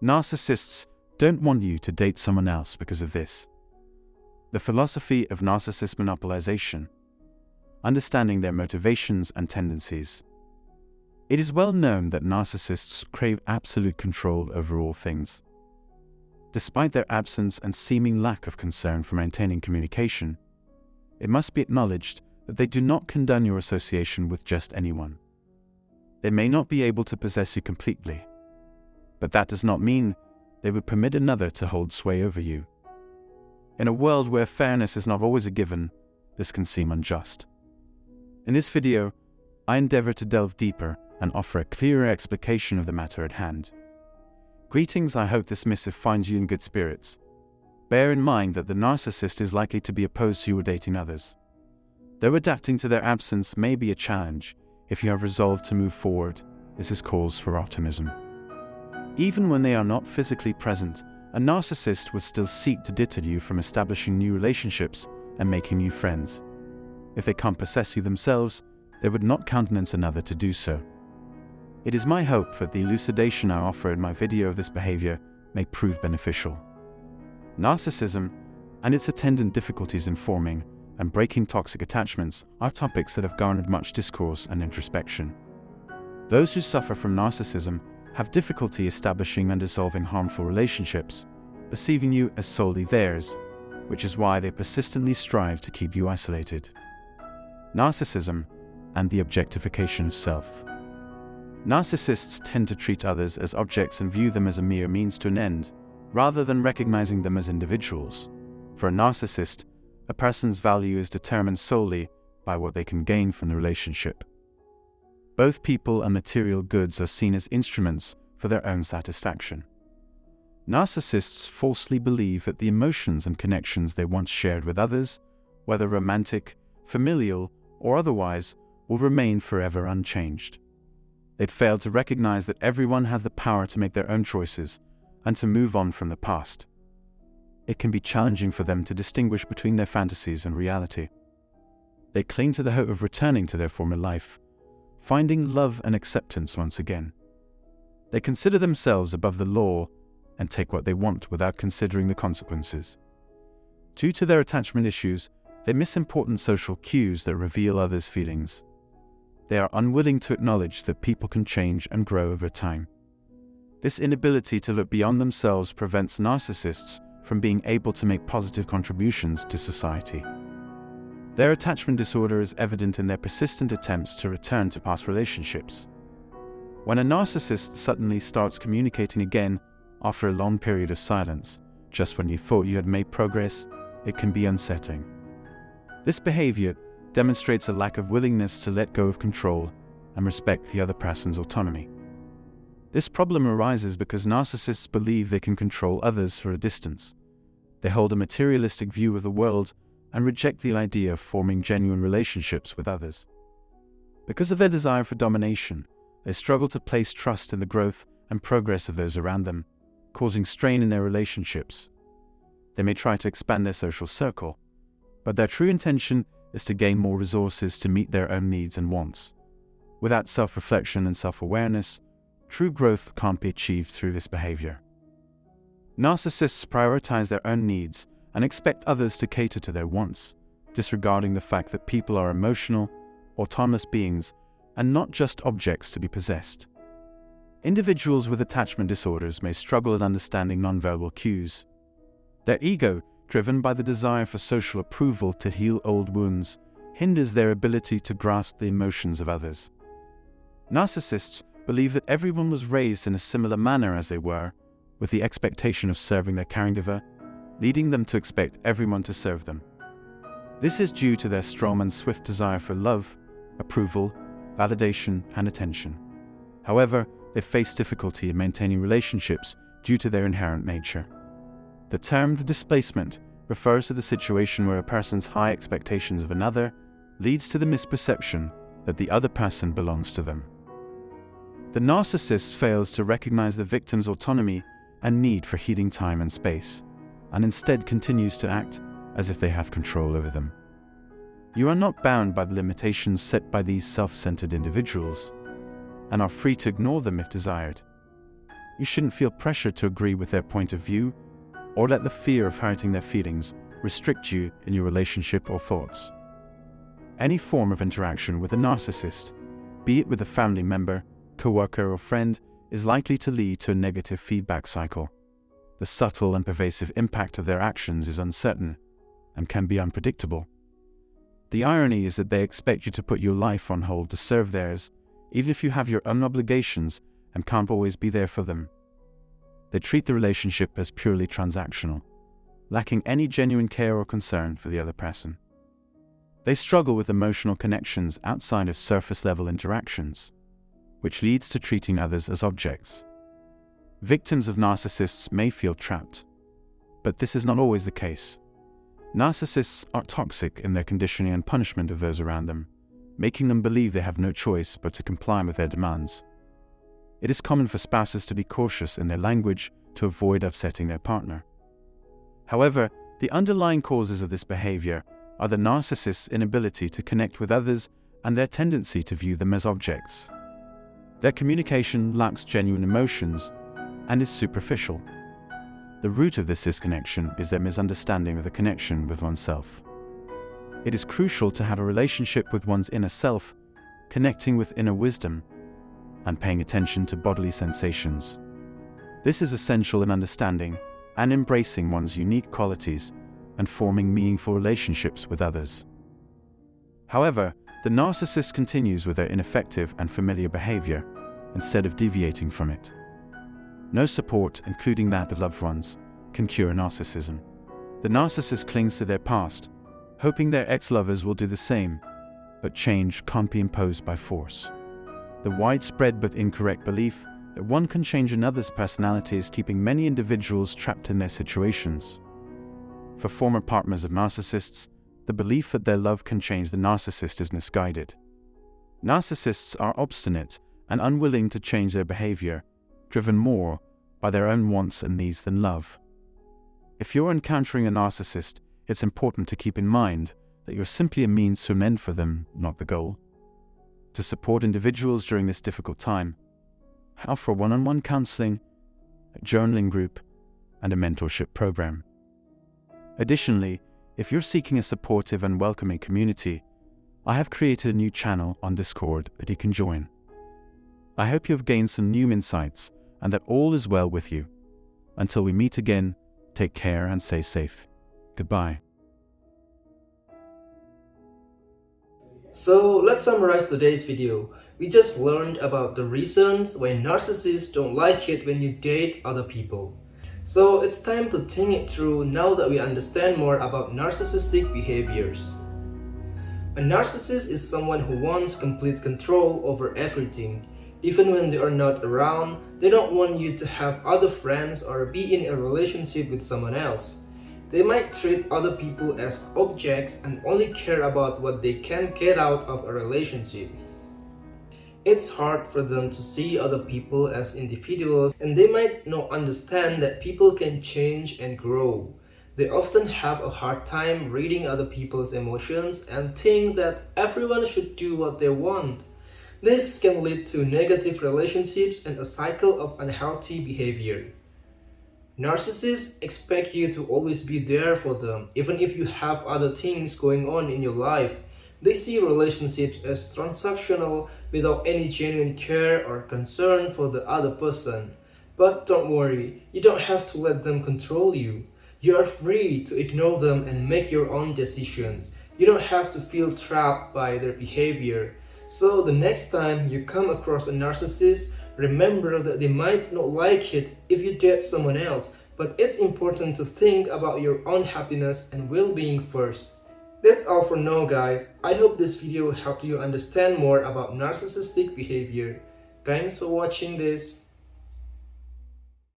Narcissists don't want you to date someone else because of this. The philosophy of narcissist monopolization, understanding their motivations and tendencies. It is well known that narcissists crave absolute control over all things. Despite their absence and seeming lack of concern for maintaining communication, it must be acknowledged that they do not condone your association with just anyone. They may not be able to possess you completely, but that does not mean they would permit another to hold sway over you. In a world where fairness is not always a given, this can seem unjust. In this video, I endeavor to delve deeper and offer a clearer explication of the matter at hand. Greetings, I hope this missive finds you in good spirits. Bear in mind that the narcissist is likely to be opposed to you dating others. Though adapting to their absence may be a challenge, if you have resolved to move forward, this is cause for optimism. Even when they are not physically present, a narcissist would still seek to deter you from establishing new relationships and making new friends. If they can't possess you themselves, they would not countenance another to do so. It is my hope that the elucidation I offer in my video of this behavior may prove beneficial. Narcissism and its attendant difficulties in forming and breaking toxic attachments are topics that have garnered much discourse and introspection. Those who suffer from narcissism have difficulty establishing and dissolving harmful relationships, perceiving you as solely theirs, which is why they persistently strive to keep you isolated. Narcissism and the objectification of self. Narcissists tend to treat others as objects and view them as a mere means to an end, rather than recognizing them as individuals. For a narcissist, a person's value is determined solely by what they can gain from the relationship. Both people and material goods are seen as instruments for their own satisfaction. Narcissists falsely believe that the emotions and connections they once shared with others, whether romantic, familial, or otherwise, will remain forever unchanged. They'd fail to recognize that everyone has the power to make their own choices and to move on from the past. It can be challenging for them to distinguish between their fantasies and reality. They cling to the hope of returning to their former life, finding love and acceptance once again. They consider themselves above the law and take what they want without considering the consequences. Due to their attachment issues, they miss important social cues that reveal others' feelings. They are unwilling to acknowledge that people can change and grow over time. This inability to look beyond themselves prevents narcissists from being able to make positive contributions to society. Their attachment disorder is evident in their persistent attempts to return to past relationships. When a narcissist suddenly starts communicating again after a long period of silence, just when you thought you had made progress, it can be unsettling. This behavior demonstrates a lack of willingness to let go of control and respect the other person's autonomy. This problem arises because narcissists believe they can control others for a distance. They hold a materialistic view of the world and reject the idea of forming genuine relationships with others. Because of their desire for domination, they struggle to place trust in the growth and progress of those around them, causing strain in their relationships. They may try to expand their social circle, but their true intention is to gain more resources to meet their own needs and wants. Without self-reflection and self-awareness, true growth can't be achieved through this behavior. Narcissists prioritize their own needs and expect others to cater to their wants, disregarding the fact that people are emotional, autonomous beings and not just objects to be possessed. Individuals with attachment disorders may struggle at understanding nonverbal cues. Their ego, driven by the desire for social approval to heal old wounds, hinders their ability to grasp the emotions of others. Narcissists believe that everyone was raised in a similar manner as they were, with the expectation of serving their caregiver, leading them to expect everyone to serve them. This is due to their strong and swift desire for love, approval, validation, and attention. However, they face difficulty in maintaining relationships due to their inherent nature. The term displacement refers to the situation where a person's high expectations of another leads to the misperception that the other person belongs to them. The narcissist fails to recognize the victim's autonomy and need for healing time and space, and instead continues to act as if they have control over them. You are not bound by the limitations set by these self-centered individuals, and are free to ignore them if desired. You shouldn't feel pressured to agree with their point of view or let the fear of hurting their feelings restrict you in your relationship or thoughts. Any form of interaction with a narcissist, be it with a family member, coworker, or friend, is likely to lead to a negative feedback cycle. The subtle and pervasive impact of their actions is uncertain and can be unpredictable. The irony is that they expect you to put your life on hold to serve theirs, even if you have your own obligations and can't always be there for them. They treat the relationship as purely transactional, lacking any genuine care or concern for the other person. They struggle with emotional connections outside of surface-level interactions, which leads to treating others as objects. Victims of narcissists may feel trapped, but this is not always the case. Narcissists are toxic in their conditioning and punishment of those around them, making them believe they have no choice but to comply with their demands. It is common for spouses to be cautious in their language to avoid upsetting their partner. However, the underlying causes of this behavior are the narcissist's inability to connect with others and their tendency to view them as objects. Their communication lacks genuine emotions and is superficial. The root of this disconnection is their misunderstanding of the connection with oneself. It is crucial to have a relationship with one's inner self, connecting with inner wisdom, and paying attention to bodily sensations. This is essential in understanding and embracing one's unique qualities and forming meaningful relationships with others. However, the narcissist continues with their ineffective and familiar behavior instead of deviating from it. No support, including that of loved ones, can cure narcissism. The narcissist clings to their past, hoping their ex-lovers will do the same, but change can't be imposed by force. The widespread but incorrect belief that one can change another's personality is keeping many individuals trapped in their situations. For former partners of narcissists, the belief that their love can change the narcissist is misguided. Narcissists are obstinate and unwilling to change their behavior, driven more by their own wants and needs than love. If you're encountering a narcissist, it's important to keep in mind that you're simply a means to an end for them, not the goal. To support individuals during this difficult time, offer one-on-one counseling, a journaling group, and a mentorship program. Additionally, if you're seeking a supportive and welcoming community, I have created a new channel on Discord that you can join. I hope you have gained some new insights and that all is well with you. Until we meet again, take care and stay safe. Goodbye. So let's summarize today's video. We just learned about the reasons why narcissists don't like it when you date other people. So it's time to think it through now that we understand more about narcissistic behaviors. A narcissist is someone who wants complete control over everything. Even when they are not around, they don't want you to have other friends or be in a relationship with someone else. They might treat other people as objects and only care about what they can get out of a relationship. It's hard for them to see other people as individuals, and they might not understand that people can change and grow. They often have a hard time reading other people's emotions and think that everyone should do what they want. This can lead to negative relationships and a cycle of unhealthy behavior. Narcissists expect you to always be there for them, even if you have other things going on in your life. They see relationships as transactional without any genuine care or concern for the other person. But don't worry, you don't have to let them control you. You are free to ignore them and make your own decisions. You don't have to feel trapped by their behavior. So the next time you come across a narcissist, remember that they might not like it if you date someone else, but it's important to think about your own happiness and well-being first. That's all for now, guys. I hope this video helped you understand more about narcissistic behavior. Thanks for watching this.